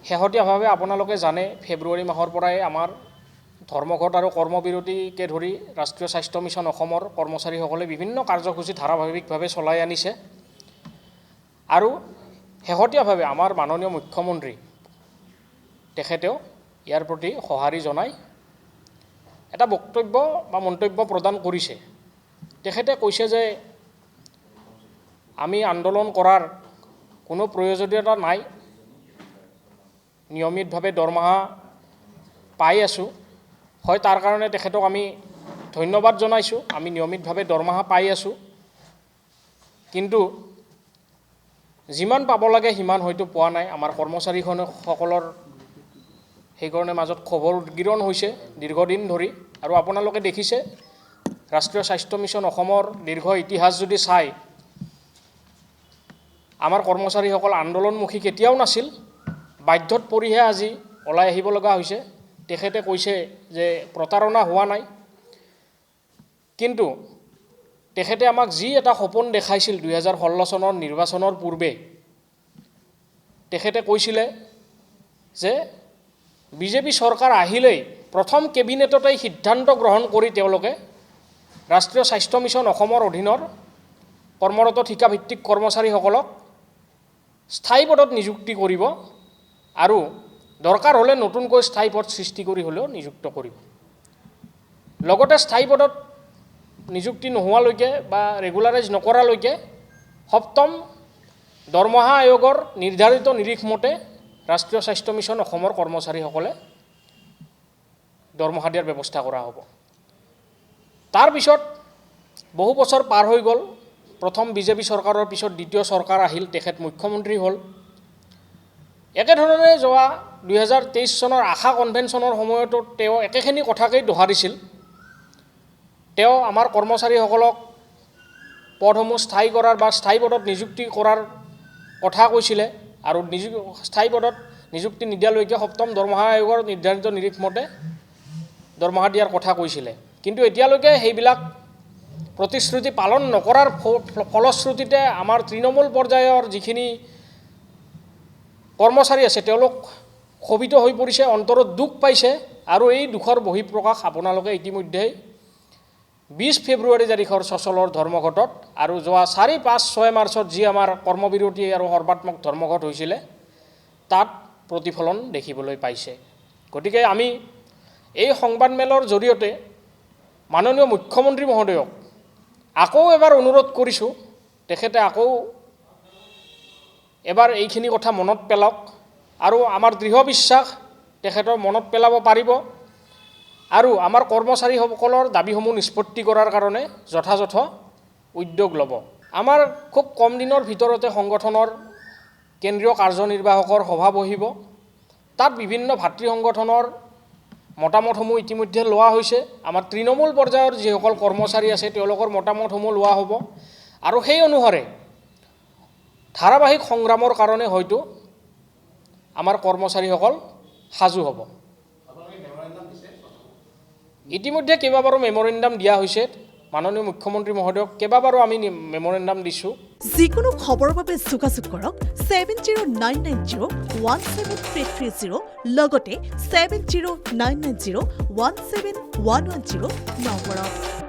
শেহতীয়াভাৱে আপোনালোকে জানে ফেব্ৰুৱাৰী মাহৰ পৰাই আমাৰ ধৰ্মঘট আৰু কৰ্মবিৰতিকে ধৰি ৰাষ্ট্ৰীয় স্বাস্থ্য মিছন অসমৰ কৰ্মচাৰীসকলে বিভিন্ন কাৰ্যসূচী ধাৰাবাহিকভাৱে চলাই আনিছে আৰু শেহতীয়াভাৱে আমাৰ মাননীয় মুখ্যমন্ত্ৰী তেখেতেও ইয়াৰ প্ৰতি সঁহাৰি জনাই এটা বক্তব্য বা মন্তব্য প্ৰদান কৰিছে। তেখেতে কৈছে যে আমি আন্দোলন কৰাৰ কোনো প্ৰয়োজনীয়তা নাই, নিয়মিতভাৱে দৰমহা পাই আছোঁ, হয় তাৰ কাৰণে তেখেতক আমি ধন্যবাদ জনাইছোঁ। আমি নিয়মিতভাৱে দৰমহা পাই আছোঁ, কিন্তু যিমান পাব লাগে সিমান হয়তো পোৱা নাই। আমাৰ কৰ্মচাৰীসকলৰ সেইকাৰণে মাজত ক্ষোভৰ উদ্গীৰণ হৈছে দীৰ্ঘদিন ধৰি। আৰু আপোনালোকে দেখিছে ৰাষ্ট্ৰীয় স্বাস্থ্য মিছন অসমৰ দীৰ্ঘ ইতিহাস যদি চাই, আমাৰ কৰ্মচাৰীসকল আন্দোলনমুখী কেতিয়াও নাছিল, বাধ্যত পৰিহে আজি ওলাই আহিব লগা হৈছে। তেখেতে কৈছে যে প্ৰতাৰণা হোৱা নাই, কিন্তু তেখেতে আমাক যি এটা সপোন দেখাইছিল 2016 চনৰ নিৰ্বাচনৰ পূৰ্বে, তেখেতে কৈছিলে যে বিজেপি চৰকাৰ আহিলেই প্ৰথম কেবিনেটতেই সিদ্ধান্ত গ্ৰহণ কৰি তেওঁলোকে ৰাষ্ট্ৰীয় স্বাস্থ্য মিছন অসমৰ অধীনৰ কৰ্মৰত ঠিকাভিত্তিক কৰ্মচাৰীসকলক স্থায়ী পদত নিযুক্তি কৰিব আৰু দৰকাৰ হ'লে নতুনকৈ স্থায়ী পদ সৃষ্টি কৰি হ'লেও নিযুক্ত কৰিব। লগতে স্থায়ী পদত নিযুক্তি নোহোৱালৈকে বা ৰেগুলাৰাইজ নকৰালৈকে সপ্তম দৰমহা আয়োগৰ নিৰ্ধাৰিত নিৰিখ মতে ৰাষ্ট্ৰীয় স্বাস্থ্য মিছন অসমৰ কৰ্মচাৰীসকলে দৰমহা দিয়াৰ ব্যৱস্থা কৰা হ'ব। তাৰপিছত বহু বছৰ পাৰ হৈ গ'ল। প্ৰথম বিজেপি চৰকাৰৰ পিছত দ্বিতীয় চৰকাৰ আহিল, তেখেত মুখ্যমন্ত্ৰী হ'ল। একেধৰণে যোৱা 2023 চনৰ আশা কনভেনশ্যনৰ সময়তো তেওঁ একেখিনি কথাকেই দোহাৰিছিল। তেওঁ আমাৰ কৰ্মচাৰীসকলক পদসমূহ স্থায়ী কৰাৰ বা স্থায়ী পদত নিযুক্তি কৰাৰ কথা কৈছিলে আৰু স্থায়ী পদত নিযুক্তি নিদিয়ালৈকে সপ্তম দৰমহা আয়োগৰ নিৰ্ধাৰিত নিৰিখ মতে দৰমহা দিয়াৰ কথা কৈছিলে। কিন্তু এতিয়ালৈকে সেইবিলাক প্ৰতিশ্ৰুতি পালন নকৰাৰ ফলশ্ৰুতিতে আমাৰ তৃণমূল পৰ্যায়ৰ যিখিনি কৰ্মচাৰী আছে তেওঁলোক ক্ষোভিত হৈ পৰিছে, অন্তৰত দুখ পাইছে। আৰু এই দুখৰ বহিঃপ্ৰকাশ আপোনালোকে ইতিমধ্যেই 20 ফেব্ৰুৱাৰী তাৰিখৰ চচলৰ ধৰ্মঘটত আৰু যোৱা 4, 5, 6 মাৰ্চত যি আমাৰ কৰ্মবিৰতি আৰু সৰ্বাত্মক ধৰ্মঘট হৈছিলে তাত প্ৰতিফলন দেখিবলৈ পাইছে। গতিকে আমি এই সংবাদমেলৰ জৰিয়তে মাননীয় মুখ্যমন্ত্ৰী মহোদয়ক আকৌ এবাৰ অনুৰোধ কৰিছোঁ, তেখেতে আকৌ এবাৰ এইখিনি কথা মনত পেলাওক আৰু আমাৰ দৃঢ় বিশ্বাস তেখেতৰ মনত পেলাব পাৰিব আৰু আমাৰ কৰ্মচাৰীসকলৰ দাবীসমূহ নিষ্পত্তি কৰাৰ কাৰণে যথাযথ উদ্যোগ ল'ব। আমাৰ খুব কম দিনৰ ভিতৰতে সংগঠনৰ কেন্দ্ৰীয় কাৰ্যনিৰ্বাহকৰ সভা বহিব। তাত বিভিন্ন ভাতৃ সংগঠনৰ মতামতসমূহ ইতিমধ্যে লোৱা হৈছে। আমাৰ তৃণমূল পৰ্যায়ৰ যিসকল কৰ্মচাৰী আছে তেওঁলোকৰ মতামতসমূহ লোৱা হ'ব আৰু সেই অনুসাৰে ধাৰাবাহিক সংগ্ৰামৰ কাৰণে হয়তো আমাৰ কৰ্মচাৰীসকল সাজু হ'ব। ইতিমধ্যে কেইবাবাৰো মেমৰেণ্ডাম দিয়া হৈছে। মাননীয় মুখ্যমন্ত্ৰী মহোদয়ক কেইবাবাৰো আমি মেমৰেণ্ডাম দিছোঁ। যিকোনো খবৰৰ বাবে যোগাযোগ কৰক 7099017330 লগতে 7099017110 নম্বৰত।